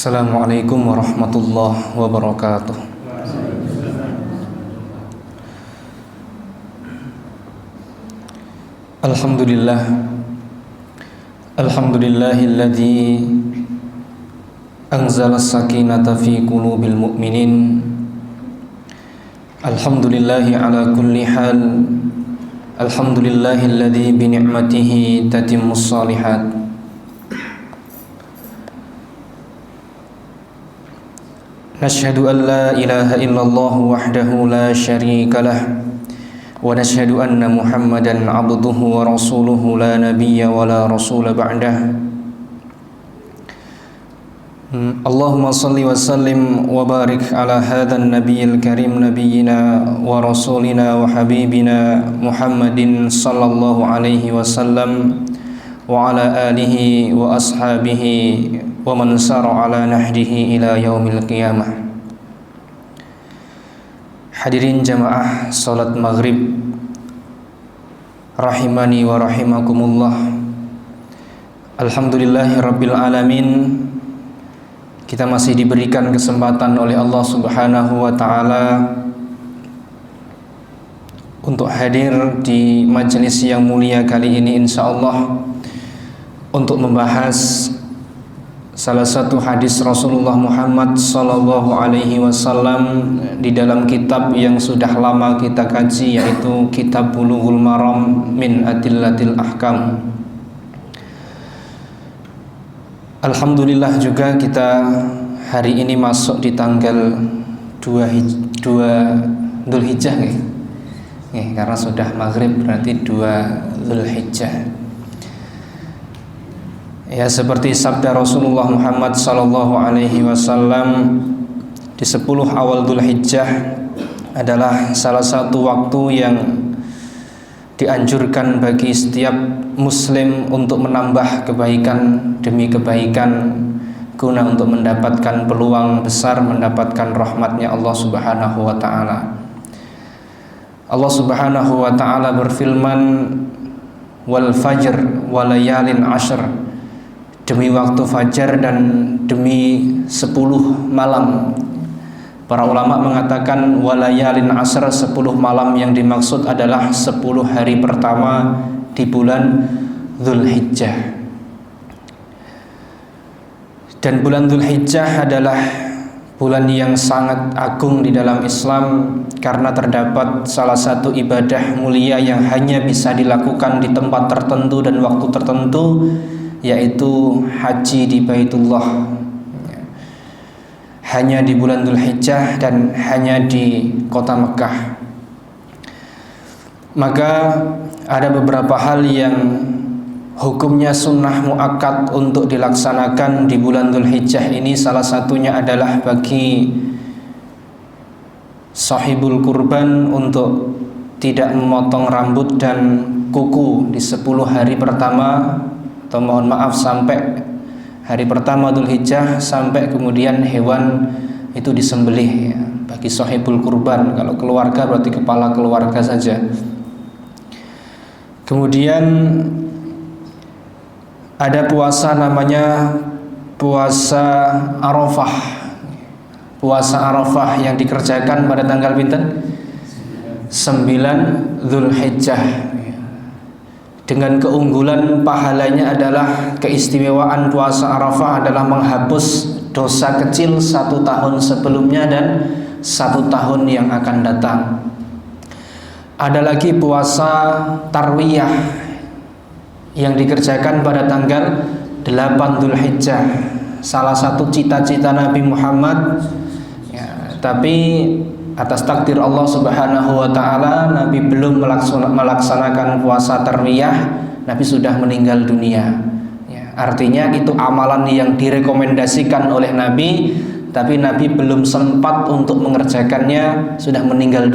Assalamualaikum warahmatullahi wabarakatuh. Alhamdulillah, alhamdulillahilladzi anzala as-sakinata fi qulubil mu'minin. Alhamdulillahi ala kulli hal. Alhamdulillahilladzi bi ni'matihi tatimmus shalihat. Nashhadu an la ilaha illallah wahdahu la syarika lah wa nashhadu anna Muhammadan abduhu wa rasuluhu la nabiyya wa la rasula ba'dah. Allahumma salli wa sallim wa barik ala hadzal nabiyil karim nabiyyina wa rasulina wa habibina Muhammadin sallallahu alaihi wasallam wa ala alihi wa ashabihi wa man sara ala nahdihi ila yaumil qiyamah. Hadirin jamaah salat maghrib rahimani wa rahimakumullah. Alhamdulillahi rabbil alamin. Kita masih diberikan kesempatan oleh Allah Subhanahu wa taala untuk hadir di majelis yang mulia kali ini insyaallah untuk membahas salah satu hadis Rasulullah Muhammad sallallahu alaihi wasallam di dalam kitab yang sudah lama kita kaji, yaitu Kitab Bulughul Maram min Adillatil Ahkam. Alhamdulillah juga kita hari ini masuk di tanggal 2 Dzulhijjah karena sudah maghrib berarti 2 Dzulhijjah. Ya, seperti sabda Rasulullah Muhammad sallallahu alaihi wasallam, di 10 awal Dzulhijjah adalah salah satu waktu yang dianjurkan bagi setiap muslim untuk menambah kebaikan demi kebaikan guna untuk mendapatkan peluang besar mendapatkan rahmatnya Allah Subhanahu wa taala. Allah Subhanahu wa taala berfirman, wal fajr walayalin ashr, demi waktu fajar dan demi 10 malam. Para ulama mengatakan walayalin asr, 10 malam yang dimaksud adalah 10 hari pertama di bulan Dzulhijjah. Dan bulan Dzulhijjah adalah bulan yang sangat agung di dalam Islam karena terdapat salah satu ibadah mulia yang hanya bisa dilakukan di tempat tertentu dan waktu tertentu, yaitu haji di Baitullah. Hanya di bulan Dzulhijjah dan hanya di kota Mekah. Maka ada beberapa hal yang hukumnya sunnah muakkad untuk dilaksanakan di bulan Dzulhijjah ini. Salah satunya adalah bagi sahibul kurban untuk tidak memotong rambut dan kuku di 10 hari pertama, atau mohon maaf sampai hari pertama Dzulhijjah sampai kemudian hewan itu disembelih, ya, bagi sahibul kurban. Kalau keluarga berarti kepala keluarga saja. Kemudian ada puasa namanya puasa Arafah. Puasa Arafah yang dikerjakan pada tanggal pinten? 9 Dzulhijjah. Dengan keunggulan pahalanya adalah keistimewaan puasa Arafah adalah menghapus dosa kecil 1 tahun sebelumnya dan 1 tahun yang akan datang. Ada lagi puasa Tarwiyah yang dikerjakan pada tanggal 8 Dzulhijjah. Salah satu cita-cita Nabi Muhammad, ya, tapi atas takdir Allah Subhanahu wa taala Nabi belum melaksanakan puasa Tarwiyah. Nabi sudah meninggal dunia, ya, artinya itu amalan yang direkomendasikan oleh Nabi, tapi Nabi belum sempat untuk mengerjakannya, sudah meninggal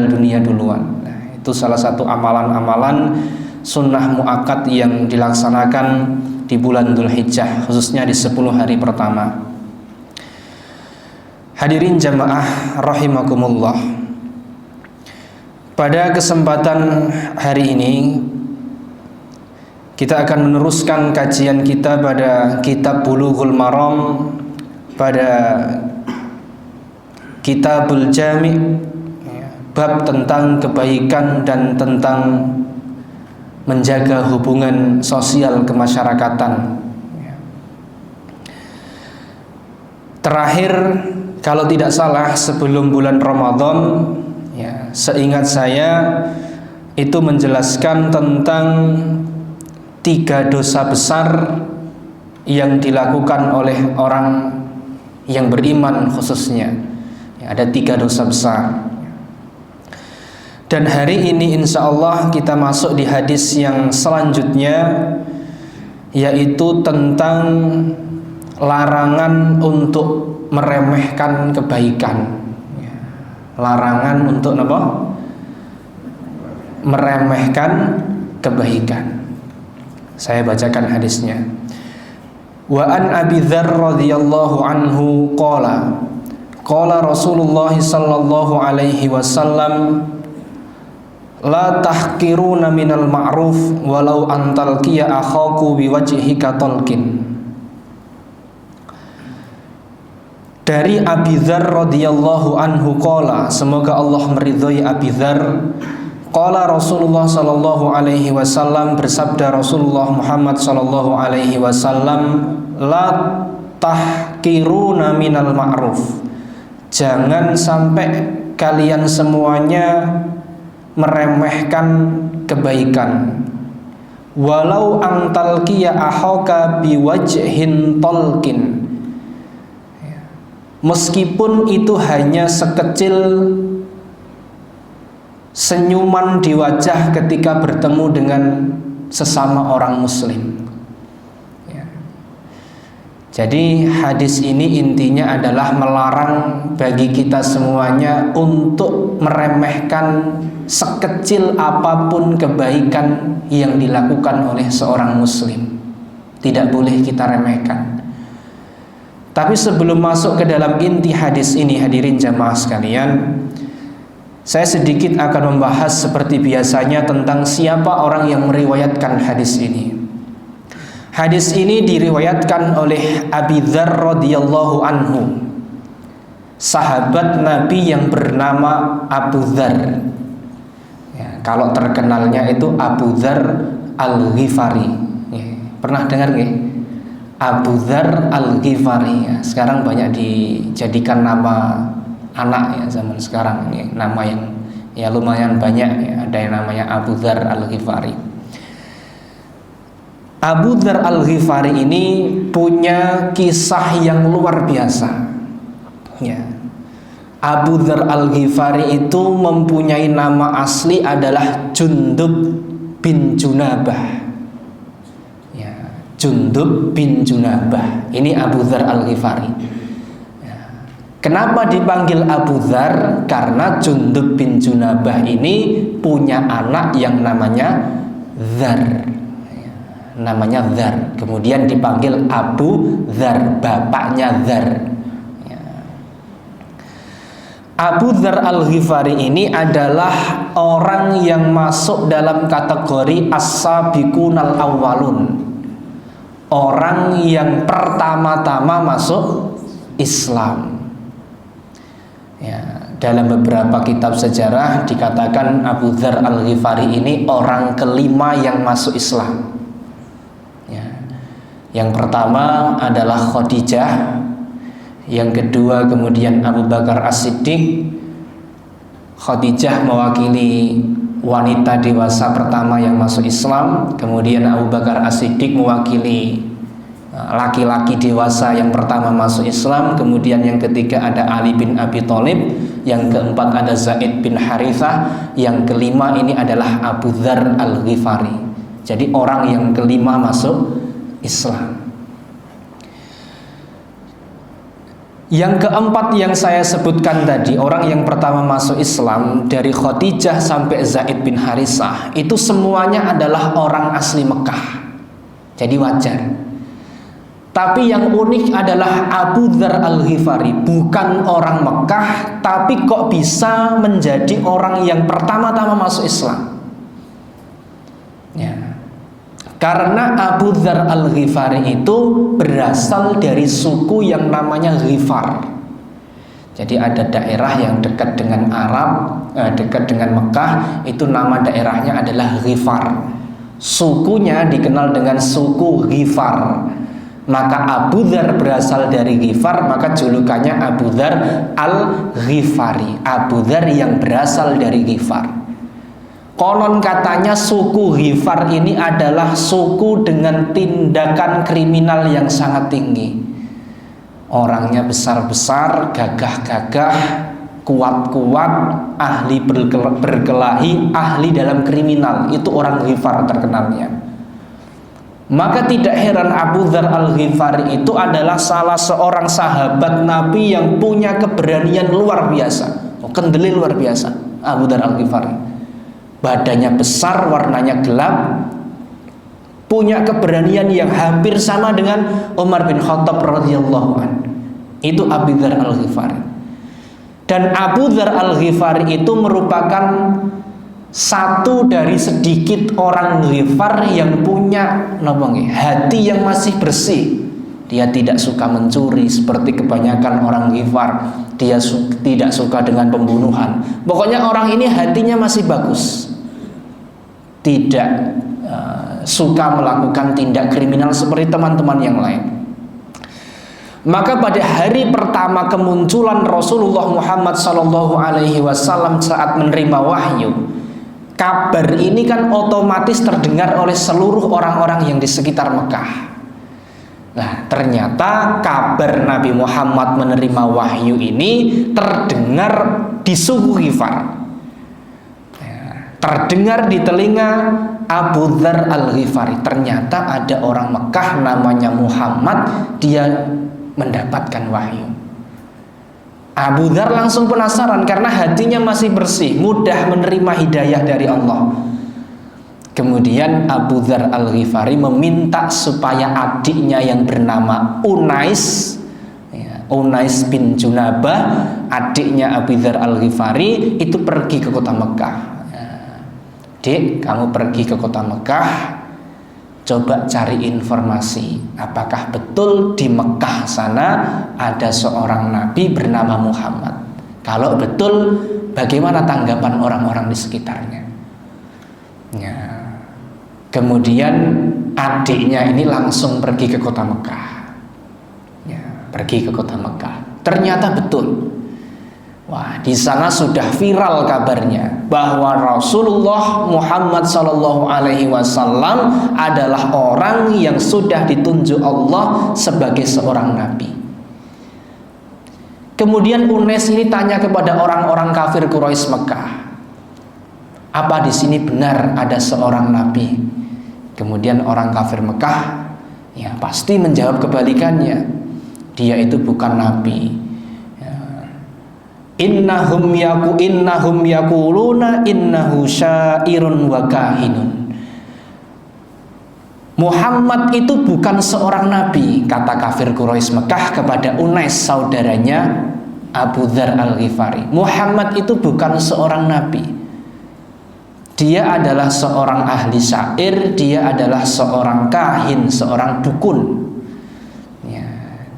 dunia duluan. Nah, itu salah satu amalan-amalan sunnah muakkad yang dilaksanakan di bulan Dzulhijjah, khususnya di 10 hari pertama. Hadirin jamaah rahimakumullah. Pada kesempatan hari ini kita akan meneruskan kajian kita pada Kitab Bulughul Maram pada Kitabul Jami' bab tentang kebaikan dan tentang menjaga hubungan sosial kemasyarakatan. Terakhir, kalau tidak salah sebelum bulan Ramadan, seingat saya itu menjelaskan tentang 3 dosa besar yang dilakukan oleh orang yang beriman khususnya. Ada 3 dosa besar. Dan hari ini insya Allah kita masuk di hadis yang selanjutnya, yaitu tentang larangan untuk meremehkan kebaikan. Larangan untuk apa? Meremehkan kebaikan. Saya bacakan hadisnya. Wa an Abi Dzar radhiyallahu anhu qala Rasulullah sallallahu alaihi wasallam la tahqiruna minal ma'ruf walau antalqiya akhaku biwajhika talqin. Dari Abi Dzar radhiyallahu anhu qala, semoga Allah meridhai Abi Dzar, qala Rasulullah sallallahu alaihi wasallam, bersabda Rasulullah Muhammad sallallahu alaihi wasallam, la tahqiruna minal ma'ruf, jangan sampai kalian semuanya meremehkan kebaikan, walau antalqiya akhaka biwajhin talqin, meskipun itu hanya sekecil senyuman di wajah ketika bertemu dengan sesama orang muslim. Jadi hadis ini intinya adalah melarang bagi kita semuanya untuk meremehkan sekecil apapun kebaikan yang dilakukan oleh seorang muslim. Tidak boleh kita remehkan. Tapi sebelum masuk ke dalam inti hadis ini, hadirin jamaah sekalian, saya sedikit akan membahas seperti biasanya tentang siapa orang yang meriwayatkan hadis ini. Hadis ini diriwayatkan oleh Abi Dzar radhiyallahu anhu, sahabat Nabi yang bernama Abu Dzar. Kalau terkenalnya itu Abu Dzar Al-Ghifari. Pernah dengar nggih? Abu Dzar Al-Ghifari. Sekarang banyak dijadikan nama anak ya zaman sekarang. Nama yang lumayan banyak ya. Ada yang namanya Abu Dzar Al-Ghifari. Abu Dzar Al-Ghifari ini punya kisah yang luar biasa. Abu Dzar Al-Ghifari itu mempunyai nama asli adalah Jundub bin Junabah. Jundub bin Junabah. Ini Abu Dzar Al-Ghifari. Kenapa dipanggil Abu Dzar? Karena Jundub bin Junabah ini punya anak yang namanya Dzar. Namanya Dzar, kemudian dipanggil Abu Dzar, bapaknya Dzar. Abu Dzar Al-Ghifari ini adalah orang yang masuk dalam kategori as-sabiqunal awwalun, orang yang pertama-tama masuk Islam. Dalam beberapa kitab sejarah dikatakan Abu Dzar Al-Ghifari ini orang kelima yang masuk Islam. Yang pertama adalah Khadijah, yang kedua kemudian Abu Bakar As-Siddiq. Khadijah mewakili wanita dewasa pertama yang masuk Islam, kemudian Abu Bakar As-Siddiq mewakili laki-laki dewasa yang pertama masuk Islam, kemudian yang ketiga ada Ali bin Abi Thalib, yang keempat ada Zaid bin Harithah, yang kelima ini adalah Abu Dzar Al-Ghifari. Jadi orang yang kelima masuk Islam. Yang keempat yang saya sebutkan tadi, orang yang pertama masuk Islam, dari Khadijah sampai Zaid bin Harithah, itu semuanya adalah orang asli Mekah. Jadi wajar. Tapi yang unik adalah Abu Dzar Al-Ghifari bukan orang Mekah, tapi kok bisa menjadi orang yang pertama-tama masuk Islam. Karena Abu Dzar Al-Ghifari itu berasal dari suku yang namanya Ghifar. Jadi ada daerah yang dekat dengan Arab, dekat dengan Mekah, itu nama daerahnya adalah Ghifar. Sukunya dikenal dengan suku Ghifar. Maka Abu Dzar berasal dari Ghifar, maka julukannya Abu Dzar Al-Ghifari, Abu Dzar yang berasal dari Ghifar. Konon katanya suku Ghifar ini adalah suku dengan tindakan kriminal yang sangat tinggi. Orangnya besar-besar, gagah-gagah, kuat-kuat, ahli berkelahi, ahli dalam kriminal. Itu orang Ghifar terkenalnya. Maka tidak heran Abu Dzar Al-Ghifari itu adalah salah seorang sahabat Nabi yang punya keberanian luar biasa. Kendali luar biasa Abu Dzar Al-Ghifari. Badannya besar, warnanya gelap, punya keberanian yang hampir sama dengan Umar bin Khattab radhiyallahu anhu. Itu Abu Dzar Al-Ghifari. Dan Abu Dzar Al-Ghifari itu merupakan satu dari sedikit orang Ghifar yang punya hati yang masih bersih. Dia tidak suka mencuri seperti kebanyakan orang Ghifar. Dia tidak suka dengan pembunuhan. Pokoknya orang ini hatinya masih bagus. Tidak suka melakukan tindak kriminal seperti teman-teman yang lain. Maka pada hari pertama kemunculan Rasulullah Muhammad SAW saat menerima wahyu, kabar ini kan otomatis terdengar oleh seluruh orang-orang yang di sekitar Mekah. Nah, ternyata kabar Nabi Muhammad menerima wahyu ini terdengar di suku Ghifar. Terdengar di telinga Abu Dzar Al-Ghifari. Ternyata ada orang Mekah namanya Muhammad, dia mendapatkan wahyu. Abu Dzar langsung penasaran karena hatinya masih bersih, mudah menerima hidayah dari Allah. Kemudian Abu Dzar Al-Ghifari meminta supaya adiknya yang bernama Unais bin Junabah, adiknya Abu Dzar Al-Ghifari, itu pergi ke kota Mekah. Dik, kamu pergi ke kota Mekah, coba cari informasi apakah betul di Mekah sana ada seorang nabi bernama Muhammad. Kalau betul, bagaimana tanggapan orang-orang di sekitarnya? Ya. Kemudian adiknya ini langsung pergi ke kota Mekah. Ya, pergi ke kota Mekah. Ternyata betul. Wah, di sana sudah viral kabarnya bahwa Rasulullah Muhammad SAW adalah orang yang sudah ditunjuk Allah sebagai seorang nabi. Kemudian Unais ini tanya kepada orang-orang kafir Quraisy Mekah, apa di sini benar ada seorang nabi? Kemudian orang kafir Mekah ya pasti menjawab kebalikannya, dia itu bukan nabi. Innahum yakuluna innahu syairun wa kahinun. Muhammad itu bukan seorang nabi, kata kafir Quraisy Mekah kepada Unais saudaranya Abu Dzar Al-Ghifari. Muhammad itu bukan seorang nabi. Dia adalah seorang ahli syair, dia adalah seorang kahin, seorang dukun.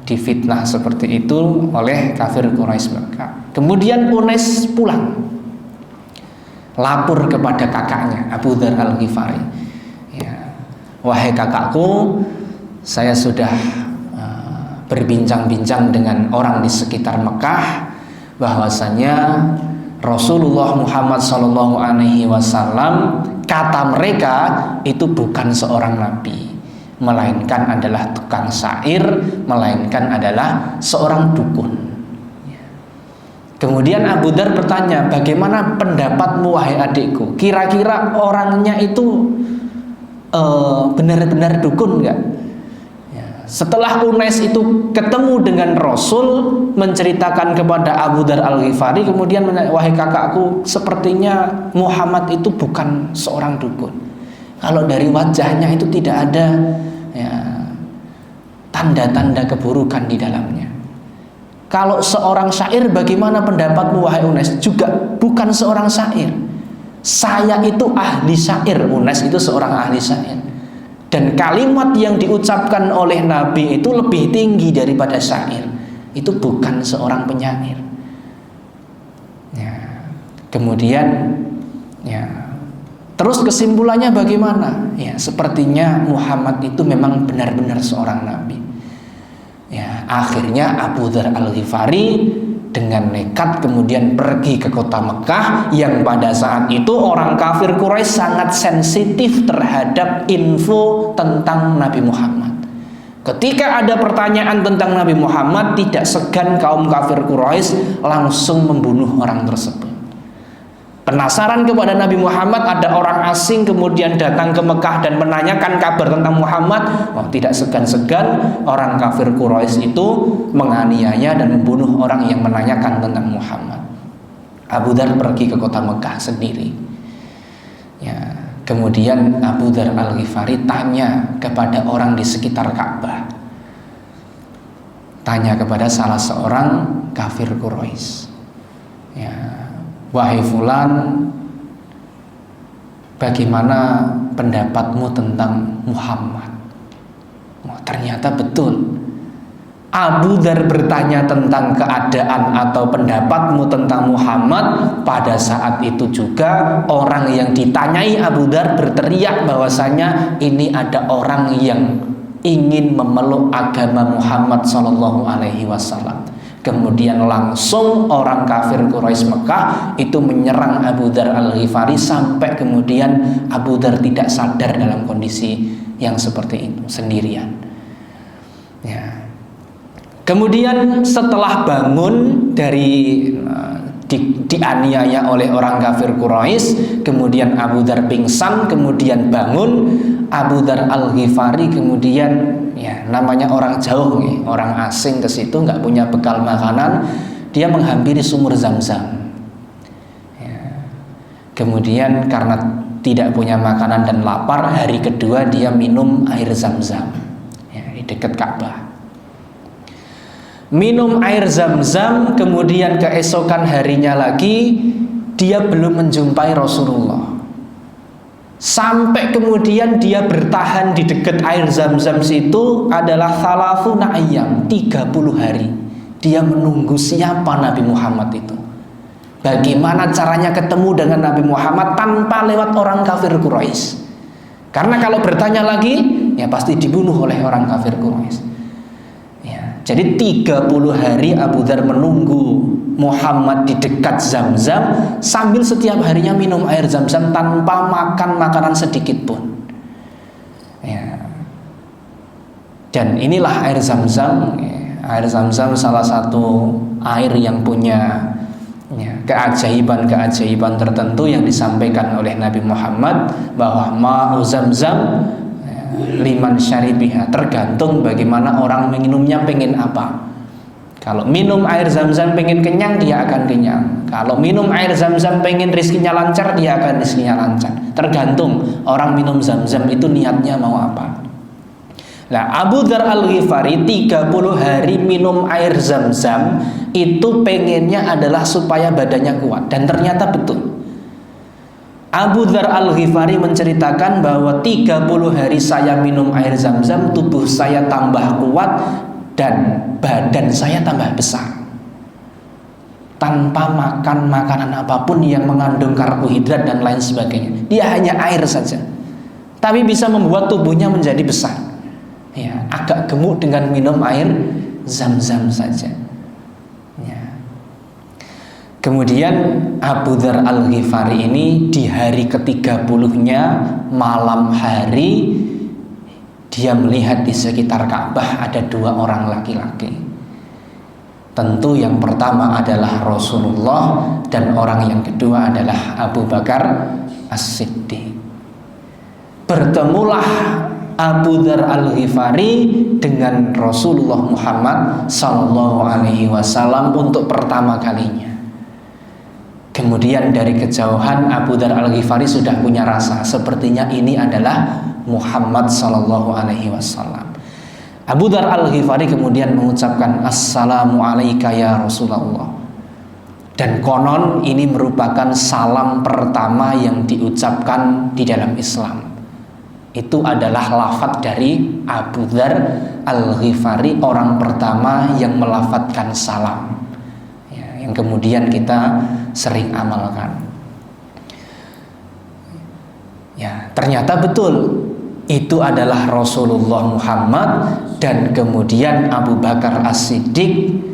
Difitnah seperti itu oleh kafir Quraisy Mekah. Kemudian Unais pulang, lapor kepada kakaknya Abu Dzar Al-Ghifari. Ya, wahai kakakku, saya sudah berbincang-bincang dengan orang di sekitar Mekah bahwasanya Rasulullah Muhammad SAW kata mereka itu bukan seorang nabi, melainkan adalah tukang syair, melainkan adalah seorang dukun. Kemudian Abu Dzar bertanya, bagaimana pendapatmu wahai adikku? Kira-kira orangnya itu benar-benar dukun enggak? Setelah Unais itu ketemu dengan Rasul, menceritakan kepada Abu Dzar Al-Ghifari, kemudian wahai kakakku, sepertinya Muhammad itu bukan seorang dukun. Kalau dari wajahnya itu tidak ada tanda-tanda keburukan di dalamnya. Kalau seorang syair, bagaimana pendapatmu wahai Unais? Juga bukan seorang syair. Saya itu ahli syair. Unais itu seorang ahli syair. Dan kalimat yang diucapkan oleh Nabi itu lebih tinggi daripada syair. Itu bukan seorang penyair. Ya. Kemudian ya, terus kesimpulannya bagaimana? Ya, sepertinya Muhammad itu memang benar-benar seorang nabi. Ya, akhirnya Abu Dzar Al-Ghifari dengan nekat kemudian pergi ke kota Mekah yang pada saat itu orang kafir Quraisy sangat sensitif terhadap info tentang Nabi Muhammad. Ketika ada pertanyaan tentang Nabi Muhammad, tidak segan kaum kafir Quraisy langsung membunuh orang tersebut. Penasaran kepada Nabi Muhammad, ada orang asing kemudian datang ke Mekah dan menanyakan kabar tentang Muhammad. Tidak segan-segan orang kafir Quraisy itu menganiaya dan membunuh orang yang menanyakan tentang Muhammad. Abu Dzar pergi ke kota Mekah sendiri. Ya, kemudian Abu Dzar Al-Ghifari tanya kepada orang di sekitar Ka'bah. Tanya kepada salah seorang kafir Quraisy. Ya, wahai fulan, bagaimana pendapatmu tentang Muhammad? Ternyata betul. Abu Dzar bertanya tentang keadaan atau pendapatmu tentang Muhammad. Pada saat itu juga orang yang ditanyai Abu Dzar berteriak bahwasanya ini ada orang yang ingin memeluk agama Muhammad SAW. Kemudian langsung orang kafir Quraisy Mekah itu menyerang Abu Dzar Al-Ghifari sampai kemudian Abu Dzar tidak sadar dalam kondisi yang seperti itu sendirian. Ya. Kemudian setelah bangun dari dianiaya oleh orang kafir Quraisy, kemudian Abu Dzar pingsan, kemudian bangun. Abu Dzar Al-Ghifari kemudian, ya namanya orang jauh nih, orang asing ke situ nggak punya bekal makanan, dia menghampiri sumur Zam-Zam. Ya. Kemudian karena tidak punya makanan dan lapar, hari kedua dia minum air Zam-Zam, ya, di dekat Ka'bah. Minum air Zam-Zam, kemudian keesokan harinya lagi dia belum menjumpai Rasulullah. Sampai kemudian dia bertahan di dekat air Zam-Zam situ adalah salafuna ayyam, 30 hari. Dia menunggu siapa Nabi Muhammad itu. Bagaimana caranya ketemu dengan Nabi Muhammad tanpa lewat orang kafir Quraisy. Karena kalau bertanya lagi, ya pasti dibunuh oleh orang kafir Quraisy. Ya, jadi 30 hari Abu Dzar menunggu Muhammad di dekat Zam-Zam sambil setiap harinya minum air Zam-Zam tanpa makan makanan sedikit pun. Ya. Dan inilah air Zam-Zam. Air Zam-Zam salah satu air yang punya keajaiban-keajaiban tertentu yang disampaikan oleh Nabi Muhammad bahwa ma'u Zam-Zam liman syaribiha, tergantung bagaimana orang minumnya, pengen apa. Kalau minum air Zam-Zam pengen kenyang, dia akan kenyang. Kalau minum air Zam-Zam pengen rizkinya lancar, dia akan rizkinya lancar. Tergantung orang minum Zam-Zam itu niatnya mau apa. Nah, Abu Dzar Al-Ghifari 30 hari minum air Zam-Zam itu pengennya adalah supaya badannya kuat. Dan ternyata betul. Abu Dzar Al-Ghifari menceritakan bahwa 30 hari saya minum air Zam-Zam, tubuh saya tambah kuat dan badan saya tambah besar tanpa makan makanan apapun yang mengandung karbohidrat dan lain sebagainya. Dia hanya air saja, tapi bisa membuat tubuhnya menjadi besar. Ya, agak gemuk dengan minum air Zam-Zam saja. Ya. Kemudian Abu Dzar Al-Ghifari ini di hari ke-30-nya malam hari dia melihat di sekitar Ka'bah ada 2 orang laki-laki. Tentu yang pertama adalah Rasulullah dan orang yang kedua adalah Abu Bakar As-Siddiq. Bertemulah Abu Dzar Al-Ghifari dengan Rasulullah Muhammad SAW untuk pertama kalinya. Kemudian dari kejauhan Abu Dzar Al-Ghifari sudah punya rasa, sepertinya ini adalah Muhammad SAW. Abu Dzar Al-Ghifari kemudian mengucapkan Assalamu alayka ya Rasulullah. Dan konon ini merupakan salam pertama yang diucapkan di dalam Islam. Itu adalah lafadz dari Abu Dzar Al-Ghifari, orang pertama yang melafadzkan salam, ya, yang kemudian kita sering amalkan. Ya, ternyata betul itu adalah Rasulullah Muhammad, dan kemudian Abu Bakar As-Siddiq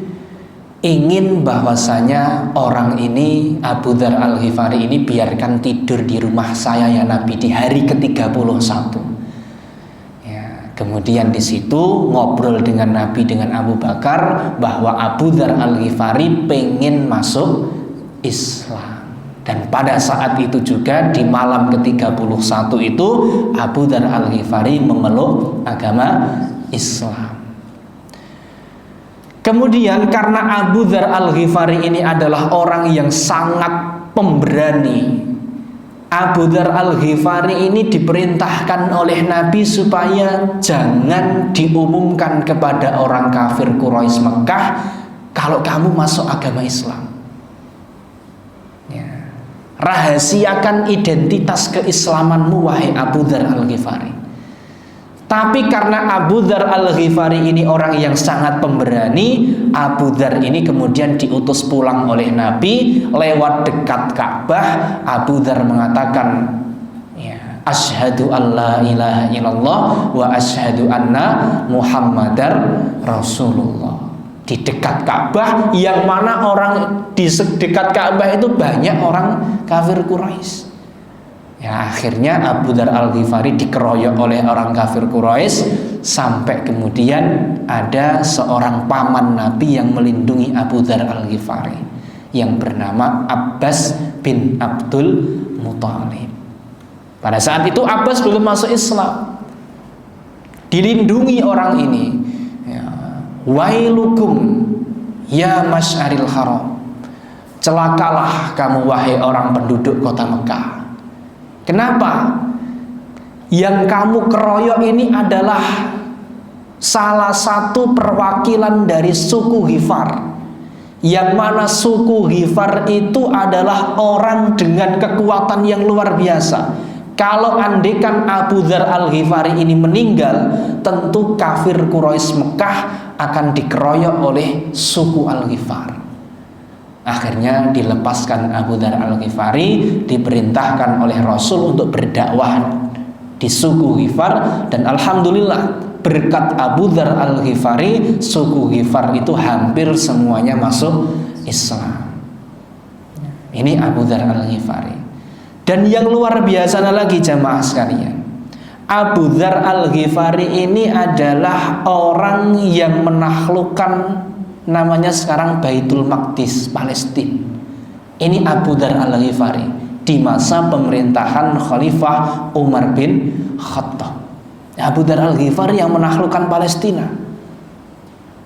ingin bahwasanya orang ini, Abu Dzar Al-Ghifari ini, biarkan tidur di rumah saya ya Nabi di hari ke-31. Ya, kemudian di situ ngobrol dengan Nabi, dengan Abu Bakar, bahwa Abu Dzar Al-Ghifari pengen masuk Islam. Dan pada saat itu juga di malam ke-31 itu Abu Dzar Al-Ghifari memeluk agama Islam. Kemudian karena Abu Dzar Al-Ghifari ini adalah orang yang sangat pemberani, Abu Dzar Al-Ghifari ini diperintahkan oleh Nabi supaya jangan diumumkan kepada orang kafir Quraisy Mekah kalau kamu masuk agama Islam. Ya. Rahasiakan identitas keislamanmu wahai Abu Dzar Al-Ghifari. Tapi karena Abu Dzar Al-Ghifari ini orang yang sangat pemberani, Abu Dzar ini kemudian diutus pulang oleh Nabi lewat dekat Ka'bah. Abu Dzar mengatakan, ya, asyhadu an la ilaha illallah wa asyhadu anna Muhammadar Rasulullah. Di dekat Ka'bah, yang mana orang di dekat Ka'bah itu banyak orang kafir Quraisy. Ya, akhirnya Abu Dzar Al-Ghifari dikeroyok oleh orang kafir Quraisy, sampai kemudian ada seorang paman Nabi yang melindungi Abu Dzar Al-Ghifari yang bernama Abbas bin Abdul Muthalib. Pada saat itu Abbas belum masuk Islam, dilindungi orang ini. Ya, wailukum ya masyaril haram, celakalah kamu wahai orang penduduk kota Mekah. Kenapa? Yang kamu keroyok ini adalah salah satu perwakilan dari suku Ghifar, yang mana suku Ghifar itu adalah orang dengan kekuatan yang luar biasa. Kalau andekan Abu Dzar Al-Ghifari ini meninggal, tentu kafir Quraisy Mekah akan dikeroyok oleh suku Al-Ghifar. Akhirnya dilepaskan Abu Dzar Al-Ghifari, diperintahkan oleh Rasul untuk berdakwah di suku Ghifar, dan alhamdulillah berkat Abu Dzar Al-Ghifari suku Ghifar itu hampir semuanya masuk Islam. Ini Abu Dzar Al-Ghifari. Dan yang luar biasa lagi jamaah sekalian, Abu Dzar Al-Ghifari ini adalah orang yang menaklukkan, namanya sekarang Baitul Maqdis, Palestina. Ini Abu Dzar Al-Ghifari di masa pemerintahan Khalifah Umar bin Khattab. Abu Dzar Al-Ghifari yang menaklukkan Palestina,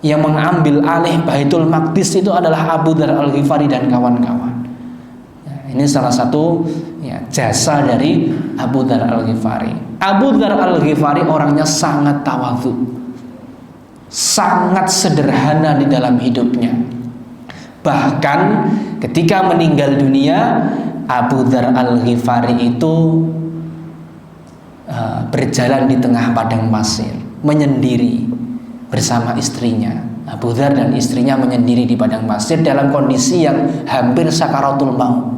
yang mengambil alih Baitul Maqdis itu adalah Abu Dzar Al-Ghifari dan kawan-kawan. Ini salah satu, ya, jasa dari Abu Dzar Al-Ghifari. Abu Dzar Al-Ghifari orangnya sangat tawadhu, sangat sederhana di dalam hidupnya. Bahkan ketika meninggal dunia, Abu Dzar Al-Ghifari itu berjalan di tengah padang pasir, menyendiri bersama istrinya. Abu Dzar dan istrinya menyendiri di padang pasir dalam kondisi yang hampir sakaratul maut.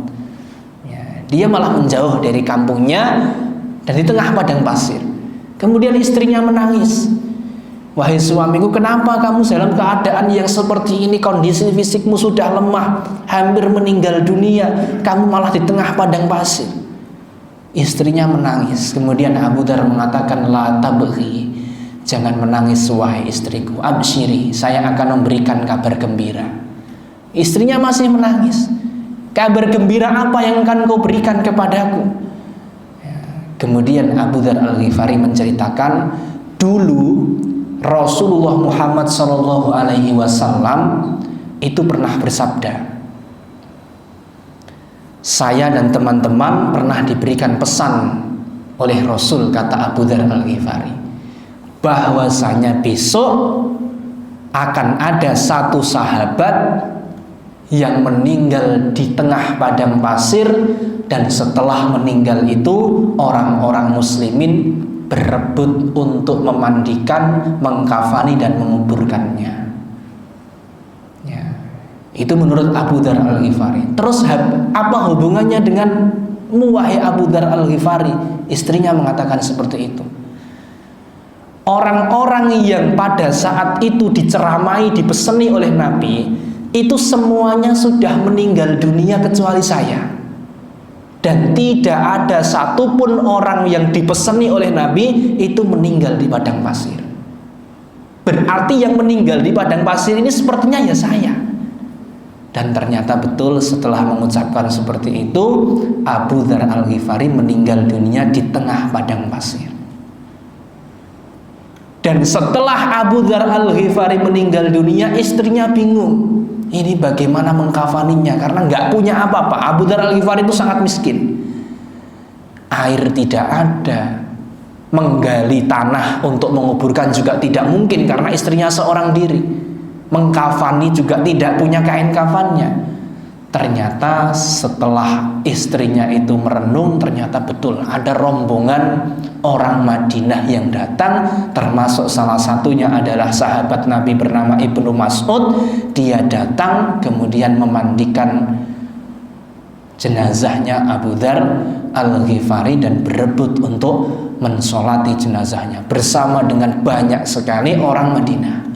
Ya, dia malah menjauh dari kampungnya dan di tengah padang pasir. Kemudian istrinya menangis, wahai suamiku, kenapa kamu dalam keadaan yang seperti ini, kondisi fisikmu sudah lemah, hampir meninggal dunia, kamu malah di tengah padang pasir. Istrinya menangis. Kemudian Abu Dzar mengatakan, la tabghi, jangan menangis wahai istriku, absyiri, saya akan memberikan kabar gembira. Istrinya masih menangis. Kabar gembira apa yang akan kau berikan kepadaku? Kemudian Abu Dzar Al-Ghifari menceritakan, dulu Rasulullah Muhammad SAW itu pernah bersabda, saya dan teman-teman pernah diberikan pesan oleh Rasul, kata Abu Dzar Al-Ghifari, bahwasanya besok akan ada satu sahabat yang meninggal di tengah padang pasir, dan setelah meninggal itu orang-orang muslimin berebut untuk memandikan, mengkafani dan menguburkannya. Ya, itu menurut Abu Dzar Al-Ghifari. Terus apa hubungannya denganmu wahai Abu Dzar Al-Ghifari? Istrinya mengatakan seperti itu. Orang-orang yang pada saat itu diceramai, dipeseni oleh Nabi, itu semuanya sudah meninggal dunia kecuali saya. Dan tidak ada satupun orang yang dipeseni oleh Nabi itu meninggal di padang pasir. Berarti yang meninggal di padang pasir ini sepertinya ya saya. Dan ternyata betul, setelah mengucapkan seperti itu, Abu Dzar Al-Ghifari meninggal dunia di tengah padang pasir. Dan setelah Abu Dzar Al-Ghifari meninggal dunia, istrinya bingung. Ini bagaimana mengkafaninya? Karena nggak punya apa-apa. Abu Dzar Al-Ghifari itu sangat miskin. Air tidak ada. Menggali tanah untuk menguburkan juga tidak mungkin karena istrinya seorang diri. Mengkafani juga tidak punya kain kafannya. Ternyata setelah istrinya itu merenung, ternyata betul ada rombongan orang Madinah yang datang, termasuk salah satunya adalah sahabat Nabi bernama Ibnu Mas'ud. Dia datang kemudian memandikan jenazahnya Abu Dzar Al-Ghifari dan berebut untuk mensolati jenazahnya bersama dengan banyak sekali orang Madinah.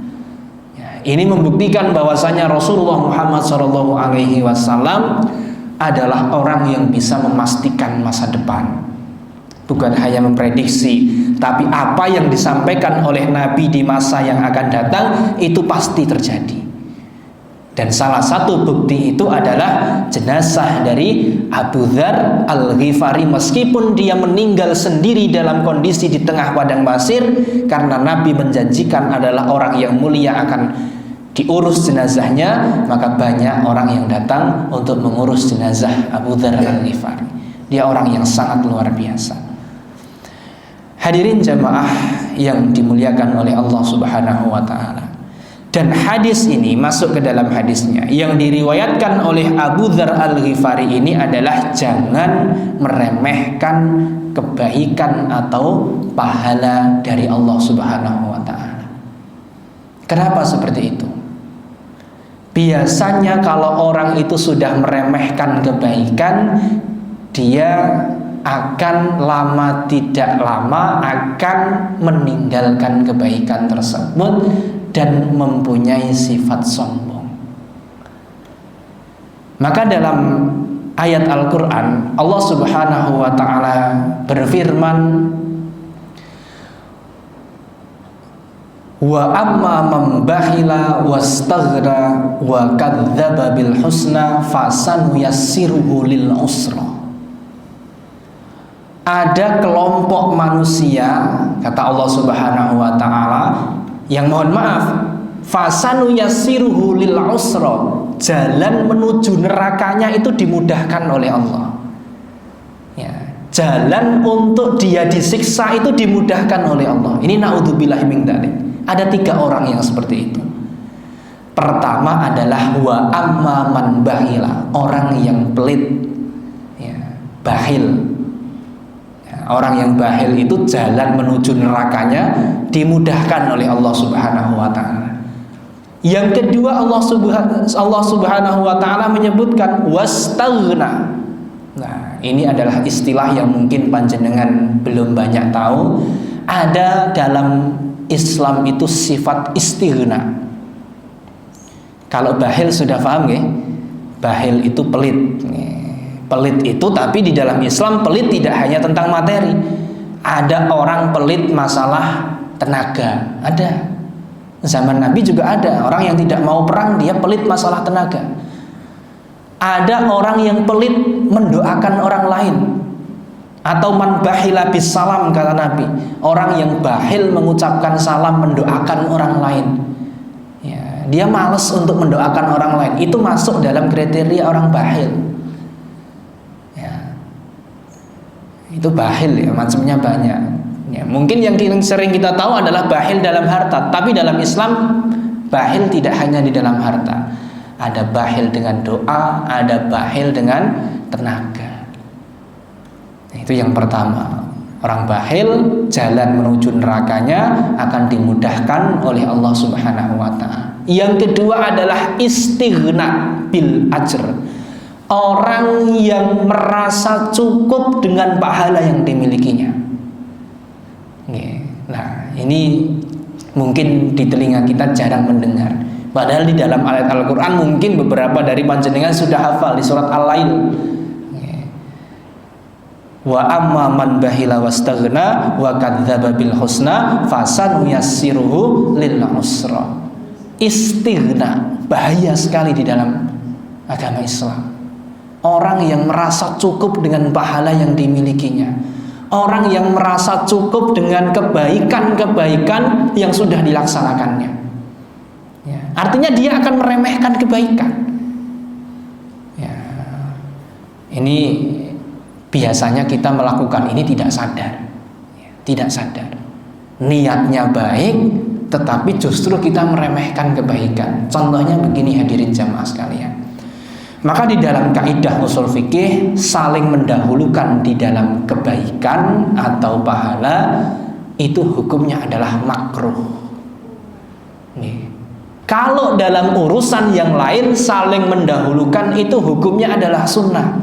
Ini membuktikan bahwasanya Rasulullah Muhammad SAW adalah orang yang bisa memastikan masa depan. Bukan hanya memprediksi, tapi apa yang disampaikan oleh Nabi di masa yang akan datang itu pasti terjadi. Dan salah satu bukti itu adalah jenazah dari Abu Dzar Al-Ghifari, meskipun dia meninggal sendiri dalam kondisi di tengah padang pasir, karena Nabi menjanjikan adalah orang yang mulia akan diurus jenazahnya, maka banyak orang yang datang untuk mengurus jenazah Abu Dzar Al-Ghifari. Dia orang yang sangat luar biasa. Hadirin jamaah yang dimuliakan oleh Allah Subhanahu wa taala. Dan hadis ini masuk ke dalam hadisnya yang diriwayatkan oleh Abu Dzar Al-Ghifari ini adalah jangan meremehkan kebaikan atau pahala dari Allah Subhanahu wa taala. Kenapa seperti itu? Biasanya kalau orang itu sudah meremehkan kebaikan, dia akan lama tidak lama akan meninggalkan kebaikan tersebut dan mempunyai sifat sombong. Maka dalam ayat Al-Quran Allah Subhanahu wa ta'ala berfirman, wa amma man bakhila wastaghna wa kadzdzaba bil husna fasanuyassiruhu lil usra. Ada kelompok manusia, kata Allah Subhanahu wa taala, yang mohon maaf, fasanuyassiruhu lil usra, jalan menuju nerakanya itu dimudahkan oleh Allah. Ya, jalan untuk dia disiksa itu dimudahkan oleh Allah. Ini naudzubillahi min dzalik. Ada 3 orang yang seperti itu. Pertama adalah wa amma man bahila, orang yang pelit, ya, bahil. Ya, orang yang bahil itu jalan menuju nerakanya dimudahkan oleh Allah Subhanahu wa taala. Yang kedua Allah Subhanahu wa taala menyebutkan wastaghna. Nah, ini adalah istilah yang mungkin panjenengan belum banyak tahu. Ada dalam Islam itu sifat istighna. Kalau bahil sudah paham ya? Bahil itu pelit. Pelit itu, tapi di dalam Islam pelit tidak hanya tentang materi. Ada orang pelit masalah tenaga. Ada. Zaman Nabi juga ada orang yang tidak mau perang, dia pelit masalah tenaga. Ada orang yang pelit mendoakan orang lain. Atau man bahila bis salam, kata Nabi, orang yang bahil mengucapkan salam, mendoakan orang lain, ya, dia malas untuk mendoakan orang lain. Itu masuk dalam kriteria orang bahil, ya. Itu bahil ya, macamnya banyak ya. Mungkin yang sering kita tahu adalah bahil dalam harta, tapi dalam Islam bahil tidak hanya di dalam harta. Ada bahil dengan doa, ada bahil dengan tenaga. Itu yang pertama. Orang bakhil jalan menuju nerakanya akan dimudahkan oleh Allah Subhanahu wa taala. Yang kedua adalah istighna bil ajr. Orang yang merasa cukup dengan pahala yang dimilikinya. Nah, ini mungkin di telinga kita jarang mendengar. Padahal di dalam ayat Al-Quran mungkin beberapa dari panjenengan sudah hafal di surat Al-Lail. Wa amma man bahila wastaghna wa kadzdzaba bil husna fasanuyassiruhu lil usra. Istighna bahaya sekali di dalam agama Islam. Orang yang merasa cukup dengan pahala yang dimilikinya, orang yang merasa cukup dengan kebaikan-kebaikan yang sudah dilaksanakannya, ya, artinya dia akan meremehkan kebaikan. Ya, ini biasanya kita melakukan ini tidak sadar, tidak sadar. Niatnya baik, tetapi justru kita meremehkan kebaikan. Contohnya begini hadirin jamaah sekalian. Maka di dalam kaidah usul fikih, saling mendahulukan di dalam kebaikan atau pahala itu hukumnya adalah makruh. Nih. Kalau dalam urusan yang lain saling mendahulukan itu hukumnya adalah sunnah.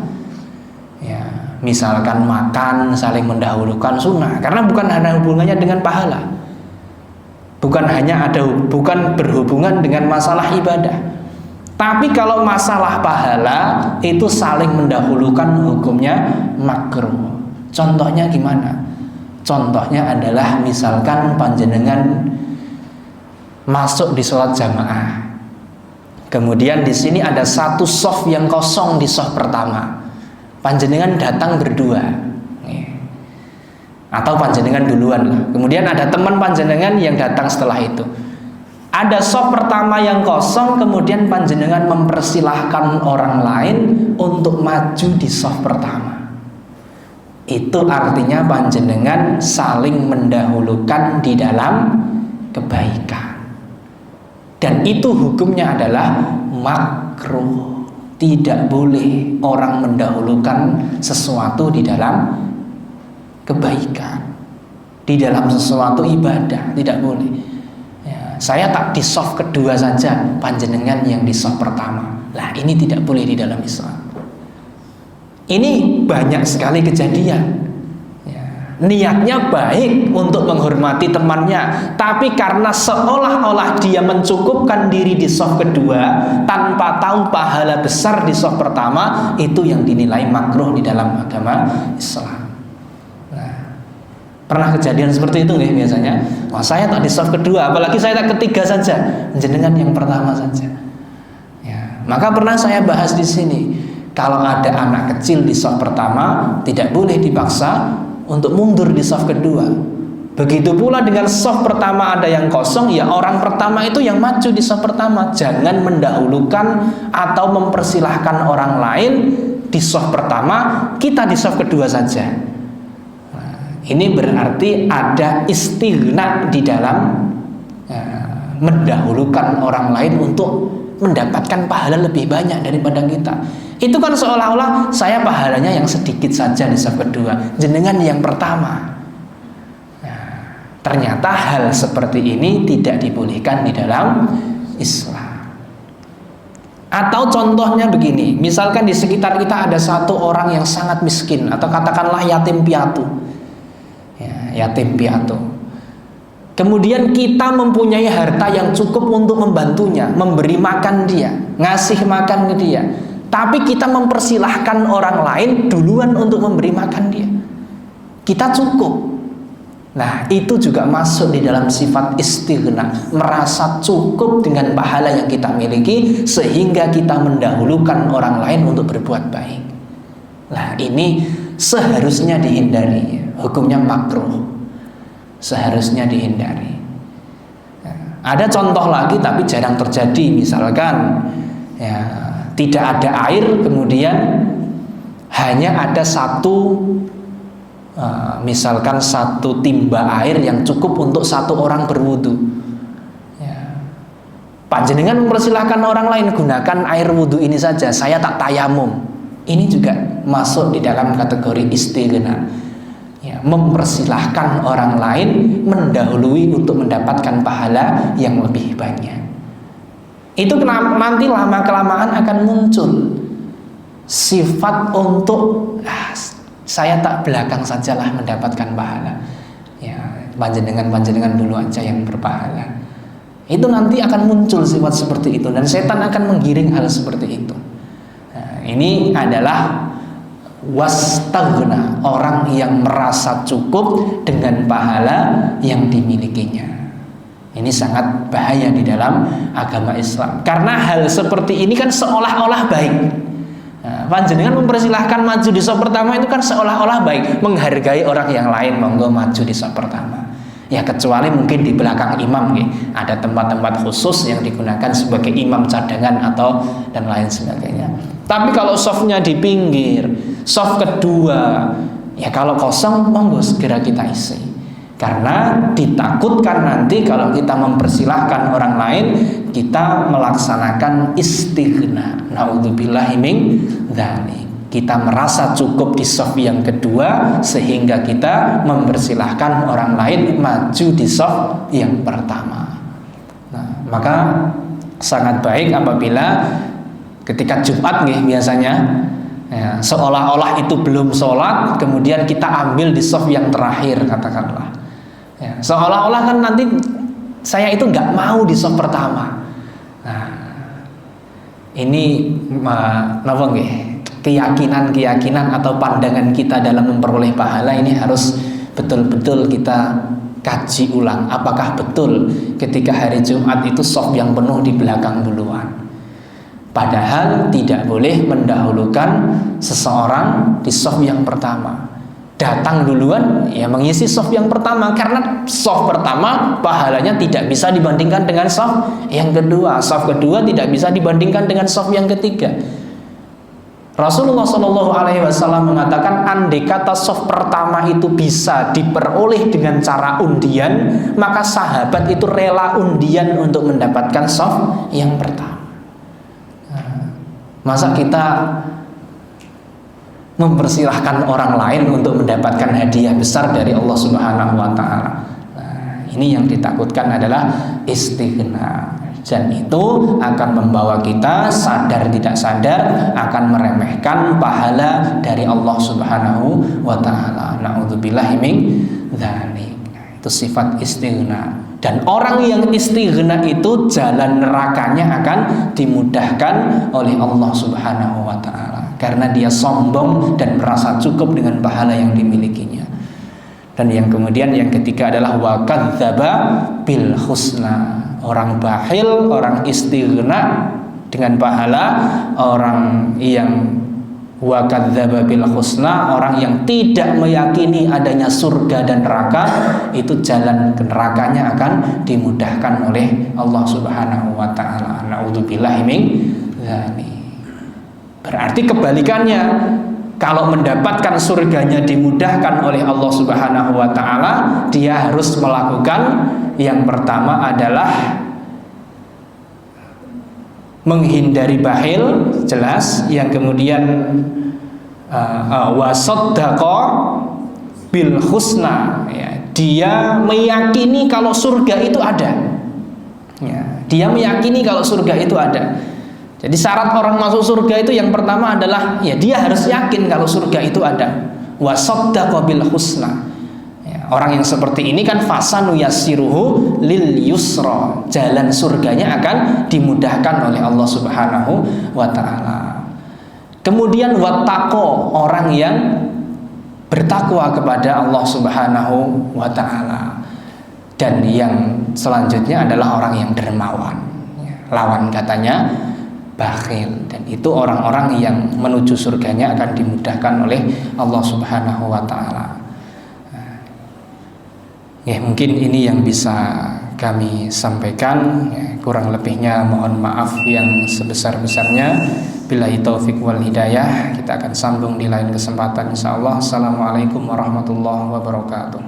Ya, misalkan makan saling mendahulukan sunnah, karena bukan ada hubungannya dengan pahala, bukan berhubungan dengan masalah ibadah. Tapi kalau masalah pahala itu saling mendahulukan hukumnya makruh. Contohnya gimana? Contohnya adalah misalkan panjenengan masuk di sholat jamaah, kemudian di sini ada satu shaf yang kosong di shaf pertama. Panjenengan datang berdua, atau panjenengan duluan lah. Kemudian ada teman panjenengan yang datang setelah itu. Ada shaf pertama yang kosong, kemudian panjenengan mempersilahkan orang lain untuk maju di shaf pertama. Itu artinya panjenengan saling mendahulukan di dalam kebaikan. Dan itu hukumnya adalah makruh. Tidak boleh orang mendahulukan sesuatu di dalam kebaikan, di dalam sesuatu ibadah, tidak boleh. Saya tak di shaf kedua saja, panjenengan yang di shaf pertama. Lah ini tidak boleh di dalam Islam. Ini banyak sekali kejadian. Ya, niatnya baik untuk menghormati temannya, tapi karena seolah-olah dia mencukupkan diri di shaf kedua tanpa tahu pahala besar di shaf pertama, itu yang dinilai makruh di dalam agama Islam. Pernah kejadian seperti itu nggak biasanya? Wah, saya tak di shaf kedua, apalagi saya tak ketiga saja, jenengan yang pertama saja. Ya, maka pernah saya bahas di sini, kalau ada anak kecil di shaf pertama, tidak boleh dipaksa untuk mundur di shaf kedua. Begitu pula dengan shaf pertama ada yang kosong, ya orang pertama itu yang maju di shaf pertama. Jangan mendahulukan atau mempersilahkan orang lain di shaf pertama, kita di shaf kedua saja. Ini berarti ada istighna di dalam mendahulukan orang lain untuk mendapatkan pahala lebih banyak daripada kita. Itu kan seolah-olah saya pahalanya yang sedikit saja di shaf kedua, jenengan yang pertama. Ternyata hal seperti ini tidak dibolehkan di dalam Islam. Atau contohnya begini, misalkan di sekitar kita ada satu orang yang sangat miskin, atau katakanlah yatim piatu. Yatim piatu. Kemudian kita mempunyai harta yang cukup untuk membantunya, memberi makan dia, ngasih makan ke dia. Tapi kita mempersilahkan orang lain duluan untuk memberi makan dia. Kita cukup. Nah, itu juga masuk di dalam sifat istighna, merasa cukup dengan pahala yang kita miliki sehingga kita mendahulukan orang lain untuk berbuat baik. Nah, ini seharusnya dihindari. Hukumnya makruh, seharusnya dihindari. Ada contoh lagi tapi jarang terjadi, misalkan ya, tidak ada air, kemudian hanya ada misalkan satu timba air yang cukup untuk satu orang berwudu. Ya. Panjenengan mempersilahkan orang lain, gunakan air wudu ini saja, saya tak tayamum. Ini juga masuk di dalam kategori istighna. Ya, mempersilahkan orang lain mendahului untuk mendapatkan pahala yang lebih banyak. Itu nanti lama-kelamaan akan muncul sifat untuk saya tak belakang sajalah mendapatkan pahala. Ya, panjenengan dulu aja yang berpahala. Itu nanti akan muncul sifat seperti itu dan setan akan menggiring hal seperti itu. Nah, ini adalah wastaghna, orang yang merasa cukup dengan pahala yang dimilikinya. Ini sangat bahaya di dalam agama Islam. Karena hal seperti ini kan seolah-olah baik. Nah, panjenengan mempersilahkan maju di saf pertama itu kan seolah-olah baik, menghargai orang yang lain, monggo maju di saf pertama. Ya kecuali mungkin di belakang imam, ada tempat-tempat khusus yang digunakan sebagai imam cadangan atau dan lain sebagainya. Tapi kalau safnya di pinggir, saf kedua, ya kalau kosong monggo segera kita isi. Karena ditakutkan nanti kalau kita mempersilahkan orang lain, kita melaksanakan istighna. Naudzubillahi min dzalik. Kita merasa cukup di saf yang kedua sehingga kita mempersilahkan orang lain maju di saf yang pertama. Nah, maka sangat baik apabila ketika Jumat biasanya ya, seolah-olah itu belum sholat, kemudian kita ambil di saf yang terakhir katakanlah. Ya, seolah-olah kan nanti saya itu nggak mau di saf pertama. Nah, ini keyakinan atau pandangan kita dalam memperoleh pahala ini harus betul-betul kita kaji ulang. Apakah betul ketika hari Jumat itu saf yang penuh di belakang duluan? Padahal tidak boleh mendahulukan seseorang di saf yang pertama. Datang duluan ya mengisi saf yang pertama, karena saf pertama pahalanya tidak bisa dibandingkan dengan saf yang kedua. Saf kedua tidak bisa dibandingkan dengan saf yang ketiga. Rasulullah SAW mengatakan, andai kata saf pertama itu bisa diperoleh dengan cara undian, maka sahabat itu rela undian untuk mendapatkan saf yang pertama. Masa kita mempersilahkan orang lain untuk mendapatkan hadiah besar dari Allah Subhanahu wa Ta'ala? Nah, ini yang ditakutkan adalah istighna. Dan itu akan membawa kita sadar tidak sadar akan meremehkan pahala dari Allah Subhanahu wa Ta'ala. Na'udzubillahi min dzalik. Itu sifat istighna. Dan orang yang istighna itu jalan nerakanya akan dimudahkan oleh Allah Subhanahu wa Ta'ala, karena dia sombong dan merasa cukup dengan pahala yang dimilikinya. Dan yang kemudian yang ketiga adalah wa kadzdzaba bil husna. Orang bakhil, orang istighna dengan pahala, orang yang wa kadzdzaba bil husna, orang yang tidak meyakini adanya surga dan neraka, itu jalan ke nerakanya akan dimudahkan oleh Allah Subhanahu wa Ta'ala. Na'udzubillahi min dzalik. Berarti kebalikannya, kalau mendapatkan surganya dimudahkan oleh Allah Subhanahu wa Ta'ala, dia harus melakukan yang pertama adalah menghindari bakhil, jelas. Yang kemudian wasaddaqa bil husna, ya, dia meyakini kalau surga itu ada. Ya, dia meyakini kalau surga itu ada. Jadi syarat orang masuk surga itu yang pertama adalah ya dia harus yakin kalau surga itu ada. Wasaddaqa bil husna. Ya, orang yang seperti ini kan fasanu yassiruhu lil yusra. Jalan surganya akan dimudahkan oleh Allah Subhanahu wa Ta'ala. Kemudian wattaqo, orang yang bertakwa kepada Allah Subhanahu wa Ta'ala. Dan yang selanjutnya adalah orang yang dermawan. Ya, lawan katanya bakhil, dan itu orang-orang yang menuju surganya akan dimudahkan oleh Allah Subhanahu wa Ta'ala. Ya, mungkin ini yang bisa kami sampaikan. Ya, kurang lebihnya mohon maaf yang sebesar-besarnya. Billahi taufik wal hidayah. Kita akan sambung di lain kesempatan insyaallah. Assalamualaikum warahmatullahi wabarakatuh.